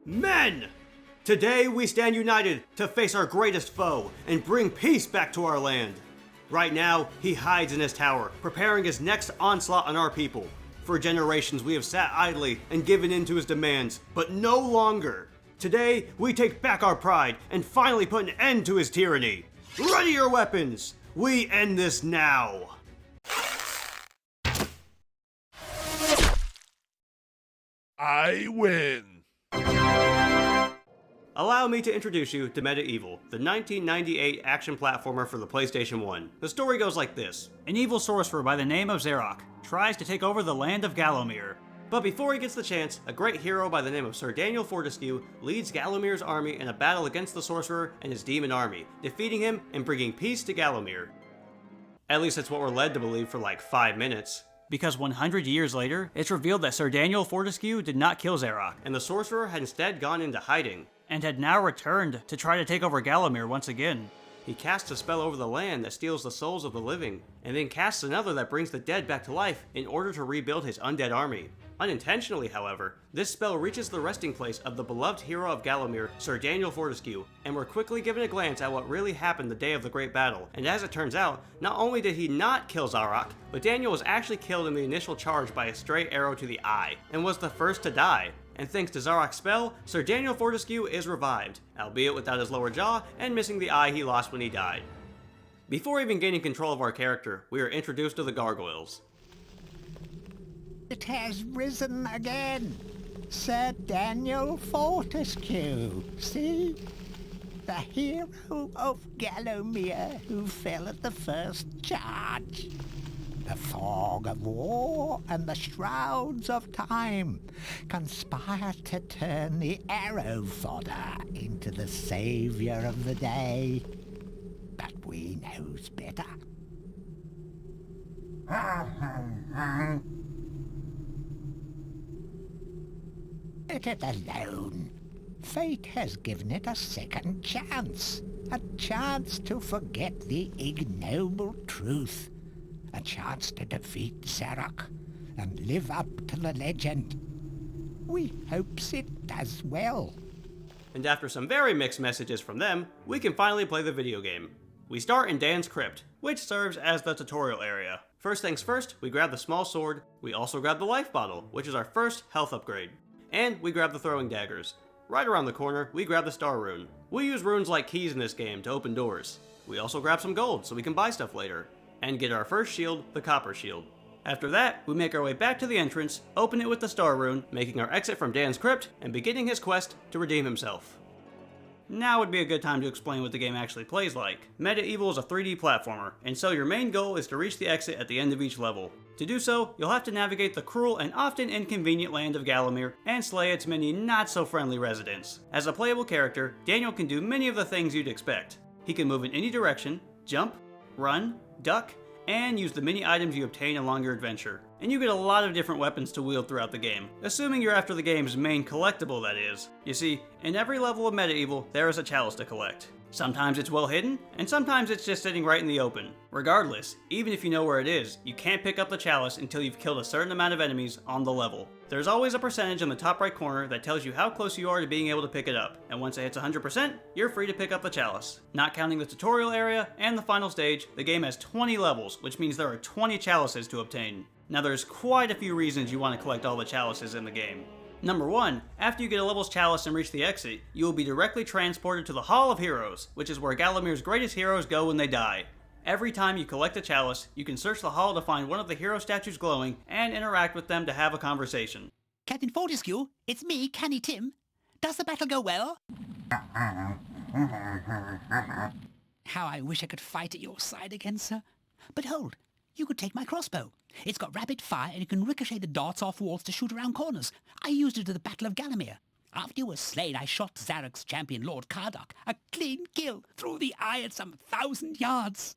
Men! Today we stand united to face our greatest foe and bring peace back to our land. Right now, he hides in his tower, preparing his next onslaught on our people. For generations we have sat idly and given in to his demands, but no longer. Today, we take back our pride and finally put an end to his tyranny. Ready your weapons! We end this now! I win! Allow me to introduce you to MediEvil, the 1998 action platformer for the Playstation 1. The story goes like this. An evil sorcerer by the name of Zarock tries to take over the land of Gallowmere. But before he gets the chance, a great hero by the name of Sir Daniel Fortesque leads Gallowmere's army in a battle against the sorcerer and his demon army, defeating him and bringing peace to Gallowmere. At least that's what we're led to believe for like 5 minutes. Because 100 years later, it's revealed that Sir Daniel Fortesque did not kill Zarock, and the sorcerer had instead gone into hiding, and had now returned to try to take over Gallowmere once again. He casts a spell over the land that steals the souls of the living, and then casts another that brings the dead back to life in order to rebuild his undead army. Unintentionally, however, this spell reaches the resting place of the beloved hero of Gallowmere, Sir Daniel Fortesque, and we're quickly given a glance at what really happened the day of the Great Battle. And as it turns out, not only did he not kill Zarok, but Daniel was actually killed in the initial charge by a stray arrow to the eye, and was the first to die. And thanks to Zarock's spell, Sir Daniel Fortesque is revived, albeit without his lower jaw and missing the eye he lost when he died. Before even gaining control of our character, we are introduced to the gargoyles. It has risen again. Sir Daniel Fortesque. See? The hero of Gallowmere who fell at the first charge. The fog of war and the shrouds of time conspire to turn the arrow fodder into the saviour of the day. But we knows better. Let it alone. Fate has given it a second chance. A chance to forget the ignoble truth. A chance to defeat Zarok and live up to the legend. We hopes it does well. And after some very mixed messages from them, we can finally play the video game. We start in Dan's crypt, which serves as the tutorial area. First things first, we grab the small sword. We also grab the life bottle, which is our first health upgrade. And we grab the throwing daggers. Right around the corner, we grab the star rune. We use runes like keys in this game to open doors. We also grab some gold so we can buy stuff later. And get our first shield, the copper shield. After that, we make our way back to the entrance, open it with the star rune, making our exit from Dan's crypt, and beginning his quest to redeem himself. Now would be a good time to explain what the game actually plays like. MediEvil is a 3D platformer, and so your main goal is to reach the exit at the end of each level. To do so, you'll have to navigate the cruel and often inconvenient land of Gallowmere and slay its many not-so-friendly residents. As a playable character, Daniel can do many of the things you'd expect. He can move in any direction, jump, run, duck, and use the many items you obtain along your adventure. And you get a lot of different weapons to wield throughout the game, assuming you're after the game's main collectible, that is. You see, in every level of MediEvil, there is a chalice to collect. Sometimes it's well hidden, and sometimes it's just sitting right in the open. Regardless, even if you know where it is, you can't pick up the chalice until you've killed a certain amount of enemies on the level. There's always a percentage in the top right corner that tells you how close you are to being able to pick it up, and once it hits 100%, you're free to pick up the chalice. Not counting the tutorial area and the final stage, the game has 20 levels, which means there are 20 chalices to obtain. Now there's quite a few reasons you want to collect all the chalices in the game. Number 1, after you get a level's chalice and reach the exit, you will be directly transported to the Hall of Heroes, which is where Gallowmere's greatest heroes go when they die. Every time you collect a chalice, you can search the hall to find one of the hero statues glowing and interact with them to have a conversation. Captain Fortesque, it's me, Canny Tim. Does the battle go well? How I wish I could fight at your side again, sir. But hold, you could take my crossbow. It's got rapid fire and you can ricochet the darts off walls to shoot around corners. I used it at the Battle of Gallowmere. After you were slain, I shot Zarok's champion, Lord Kardok, a clean kill through the eye at some 1,000 yards.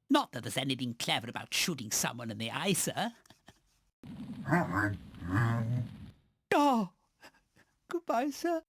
Not that there's anything clever about shooting someone in the eye, sir. Oh, goodbye, sir.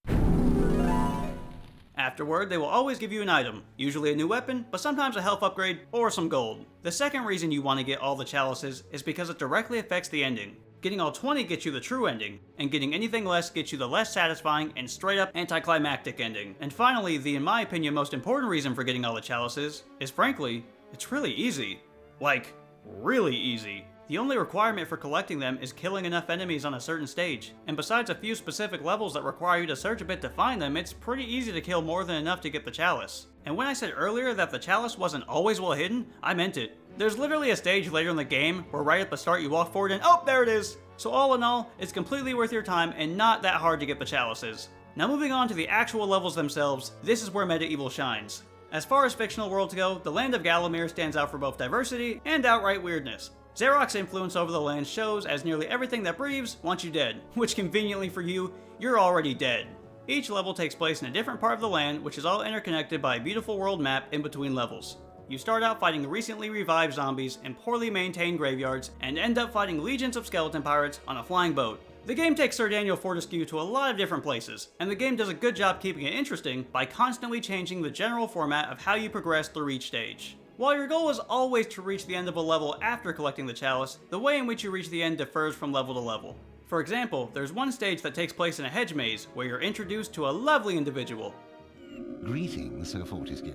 Afterward, they will always give you an item, usually a new weapon, but sometimes a health upgrade or some gold. The second reason you want to get all the chalices is because it directly affects the ending. Getting all 20 gets you the true ending, and getting anything less gets you the less satisfying and straight up anticlimactic ending. And finally, the in my opinion most important reason for getting all the chalices is frankly, it's really easy. Like, really easy. The only requirement for collecting them is killing enough enemies on a certain stage, and besides a few specific levels that require you to search a bit to find them, it's pretty easy to kill more than enough to get the chalice. And when I said earlier that the chalice wasn't always well hidden, I meant it. There's literally a stage later in the game where right at the start you walk forward and oh, there it is! So all in all, it's completely worth your time and not that hard to get the chalices. Now moving on to the actual levels themselves, this is where MediEvil shines. As far as fictional worlds go, the land of Gallowmere stands out for both diversity and outright weirdness. Zarock's influence over the land shows as nearly everything that breathes wants you dead, which conveniently for you, you're already dead. Each level takes place in a different part of the land, which is all interconnected by a beautiful world map in between levels. You start out fighting recently revived zombies in poorly maintained graveyards, and end up fighting legions of skeleton pirates on a flying boat. The game takes Sir Daniel Fortesque to a lot of different places, and the game does a good job keeping it interesting by constantly changing the general format of how you progress through each stage. While your goal is always to reach the end of a level after collecting the chalice, the way in which you reach the end differs from level to level. For example, there's one stage that takes place in a hedge maze, where you're introduced to a lovely individual. Greetings, Sir Fortesque.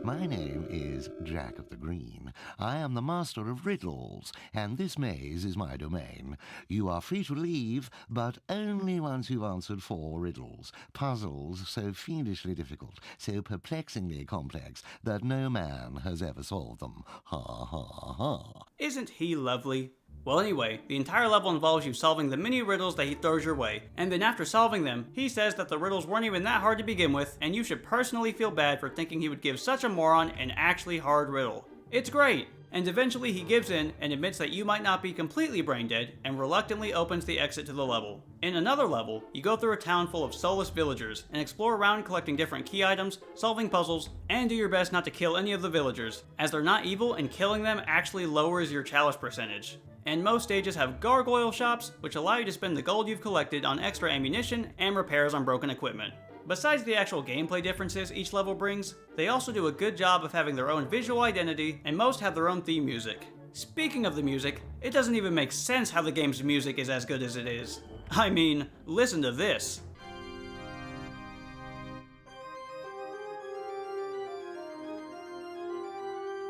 My name is Jack of the Green. I am the master of riddles, and this maze is my domain. You are free to leave, but only once you've answered 4 riddles. Puzzles so fiendishly difficult, so perplexingly complex, that no man has ever solved them. Ha ha ha. Isn't he lovely? Well anyway, the entire level involves you solving the mini riddles that he throws your way, and then after solving them, he says that the riddles weren't even that hard to begin with, and you should personally feel bad for thinking he would give such a moron an actually hard riddle. It's great! And eventually he gives in and admits that you might not be completely brain dead, and reluctantly opens the exit to the level. In another level, you go through a town full of soulless villagers, and explore around collecting different key items, solving puzzles, and do your best not to kill any of the villagers, as they're not evil and killing them actually lowers your chalice percentage. And most stages have gargoyle shops, which allow you to spend the gold you've collected on extra ammunition and repairs on broken equipment. Besides the actual gameplay differences each level brings, they also do a good job of having their own visual identity, and most have their own theme music. Speaking of the music, it doesn't even make sense how the game's music is as good as it is. I mean, listen to this.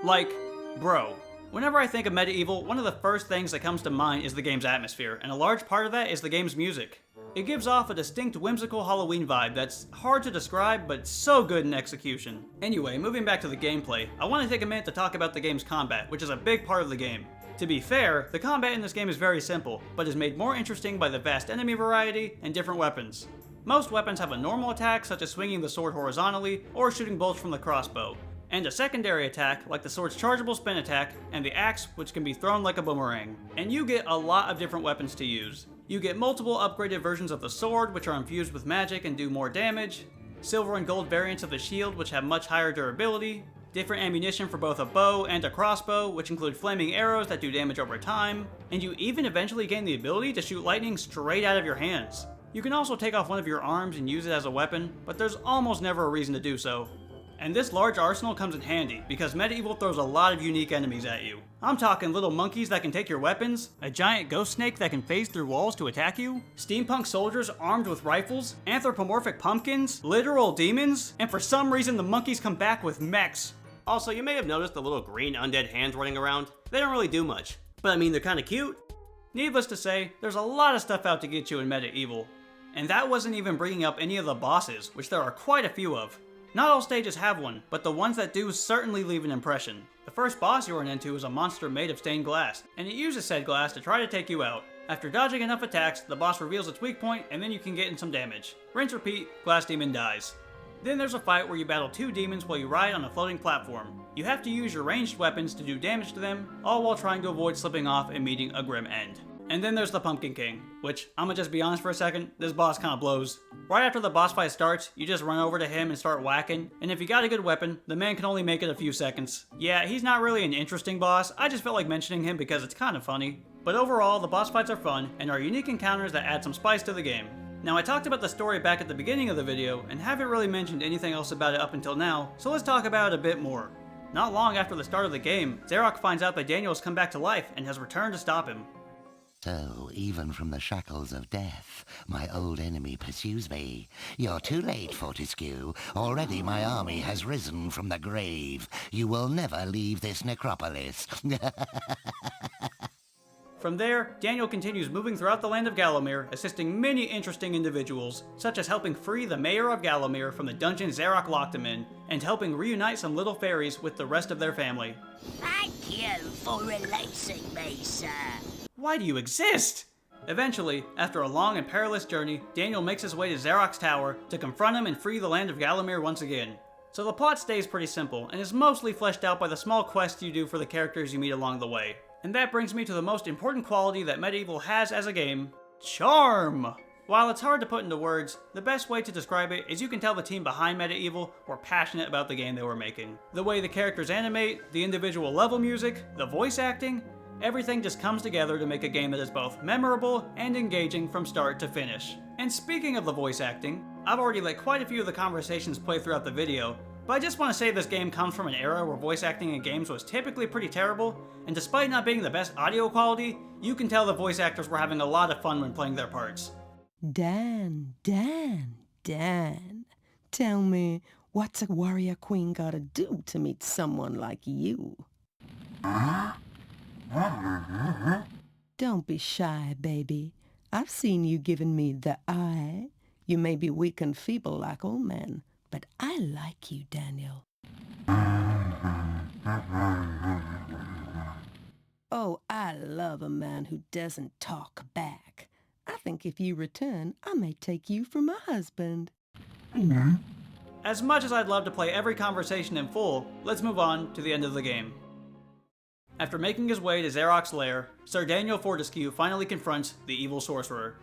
Like, bro. Whenever I think of MediEvil, one of the first things that comes to mind is the game's atmosphere, and a large part of that is the game's music. It gives off a distinct whimsical Halloween vibe that's hard to describe, but so good in execution. Anyway, moving back to the gameplay, I want to take a minute to talk about the game's combat, which is a big part of the game. To be fair, the combat in this game is very simple, but is made more interesting by the vast enemy variety and different weapons. Most weapons have a normal attack, such as swinging the sword horizontally, or shooting bolts from the crossbow, and a secondary attack like the sword's chargeable spin attack, and the axe, which can be thrown like a boomerang. And you get a lot of different weapons to use. You get multiple upgraded versions of the sword, which are infused with magic and do more damage, silver and gold variants of the shield, which have much higher durability, different ammunition for both a bow and a crossbow, which include flaming arrows that do damage over time, and you even eventually gain the ability to shoot lightning straight out of your hands. You can also take off one of your arms and use it as a weapon, but there's almost never a reason to do so. And this large arsenal comes in handy, because MediEvil throws a lot of unique enemies at you. I'm talking little monkeys that can take your weapons, a giant ghost snake that can phase through walls to attack you, steampunk soldiers armed with rifles, anthropomorphic pumpkins, literal demons, and for some reason the monkeys come back with mechs. Also, you may have noticed the little green undead hands running around. They don't really do much, but I mean they're kinda cute. Needless to say, there's a lot of stuff out to get you in MediEvil. And that wasn't even bringing up any of the bosses, which there are quite a few of. Not all stages have one, but the ones that do certainly leave an impression. The first boss you run into is a monster made of stained glass, and it uses said glass to try to take you out. After dodging enough attacks, the boss reveals its weak point, and then you can get in some damage. Rinse repeat, glass demon dies. Then there's a fight where you battle 2 demons while you ride on a floating platform. You have to use your ranged weapons to do damage to them, all while trying to avoid slipping off and meeting a grim end. And then there's the Pumpkin King, which, I'ma just be honest for a second, this boss kinda blows. Right after the boss fight starts, you just run over to him and start whacking, and if you got a good weapon, the man can only make it a few seconds. Yeah, he's not really an interesting boss, I just felt like mentioning him because it's kinda funny. But overall, the boss fights are fun, and are unique encounters that add some spice to the game. Now I talked about the story back at the beginning of the video, and haven't really mentioned anything else about it up until now, so let's talk about it a bit more. Not long after the start of the game, Zarok finds out that Daniel has come back to life and has returned to stop him. So, even from the shackles of death, my old enemy pursues me. You're too late, Fortesque. Already my army has risen from the grave. You will never leave this necropolis. From there, Daniel continues moving throughout the land of Gallowmere, assisting many interesting individuals, such as helping free the mayor of Gallowmere from the dungeon Zarock locked him in, and helping reunite some little fairies with the rest of their family. Thank you for releasing me, sir. Why do you exist? Eventually, after a long and perilous journey, Daniel makes his way to Zarock's tower to confront him and free the land of Gallowmere once again. So the plot stays pretty simple, and is mostly fleshed out by the small quests you do for the characters you meet along the way. And that brings me to the most important quality that MediEvil has as a game: charm! While it's hard to put into words, the best way to describe it is you can tell the team behind MediEvil were passionate about the game they were making. The way the characters animate, the individual level music, the voice acting, everything just comes together to make a game that is both memorable and engaging from start to finish. And speaking of the voice acting, I've already let quite a few of the conversations play throughout the video, but I just want to say this game comes from an era where voice acting in games was typically pretty terrible, and despite not being the best audio quality, you can tell the voice actors were having a lot of fun when playing their parts. Dan, tell me, what's a warrior queen gotta do to meet someone like you? Don't be shy, baby. I've seen you giving me the eye. You may be weak and feeble like old men, but I like you, Daniel. Oh, I love a man who doesn't talk back. I think if you return, I may take you for my husband. As much as I'd love to play every conversation in full, let's move on to the end of the game. After making his way to Zarock's lair, Sir Daniel Fortesque finally confronts the evil sorcerer.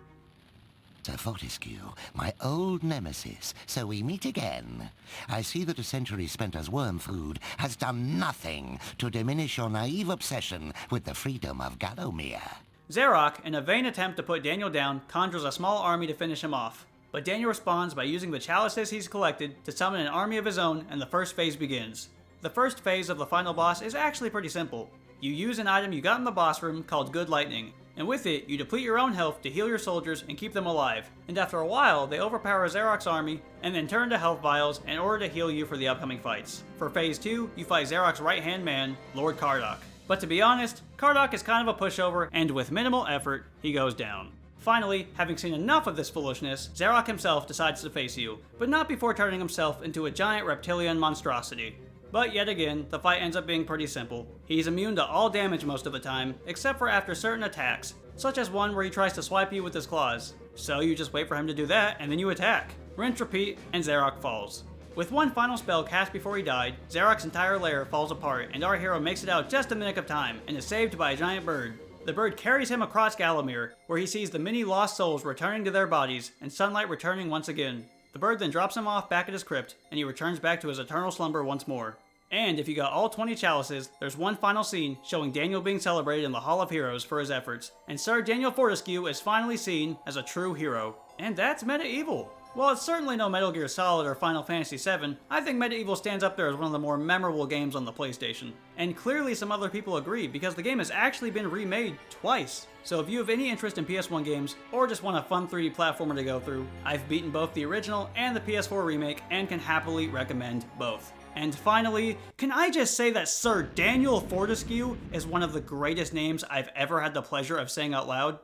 Sir Fortesque, my old nemesis, so we meet again. I see that a century spent as worm food has done nothing to diminish your naive obsession with the freedom of Gallowmere. Zarock, in a vain attempt to put Daniel down, conjures a small army to finish him off. But Daniel responds by using the Chalices he's collected to summon an army of his own, and the first phase begins. The first phase of the final boss is actually pretty simple. You use an item you got in the boss room called Good Lightning, and with it, you deplete your own health to heal your soldiers and keep them alive. And after a while, they overpower Zarock's army, and then turn to health vials in order to heal you for the upcoming fights. For Phase 2, you fight Zarock's right-hand man, Lord Cardok. But to be honest, Cardok is kind of a pushover, and with minimal effort, he goes down. Finally, having seen enough of this foolishness, Zarock himself decides to face you, but not before turning himself into a giant reptilian monstrosity. But yet again, the fight ends up being pretty simple. He's immune to all damage most of the time, except for after certain attacks, such as one where he tries to swipe you with his claws. So you just wait for him to do that, and then you attack. Rinse, repeat, and Zarock falls. With one final spell cast before he died, Zarock's entire lair falls apart, and our hero makes it out just in the nick of time, and is saved by a giant bird. The bird carries him across Gallowmere, where he sees the many lost souls returning to their bodies, and sunlight returning once again. The bird then drops him off back at his crypt, and he returns back to his eternal slumber once more. And if you got all 20 chalices, there's one final scene showing Daniel being celebrated in the Hall of Heroes for his efforts, and Sir Daniel Fortesque is finally seen as a true hero. And that's MediEvil. While it's certainly no Metal Gear Solid or Final Fantasy VII, I think MediEvil stands up there as one of the more memorable games on the PlayStation. And clearly some other people agree, because the game has actually been remade twice. So if you have any interest in PS1 games, or just want a fun 3D platformer to go through, I've beaten both the original and the PS4 remake, and can happily recommend both. And finally, can I just say that Sir Daniel Fortesque is one of the greatest names I've ever had the pleasure of saying out loud?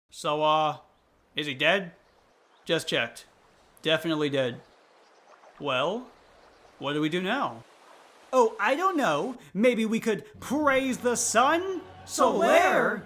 So, is he dead? Just checked. Definitely dead. Well, what do we do now? Oh, I don't know. Maybe we could praise the sun? Solaire?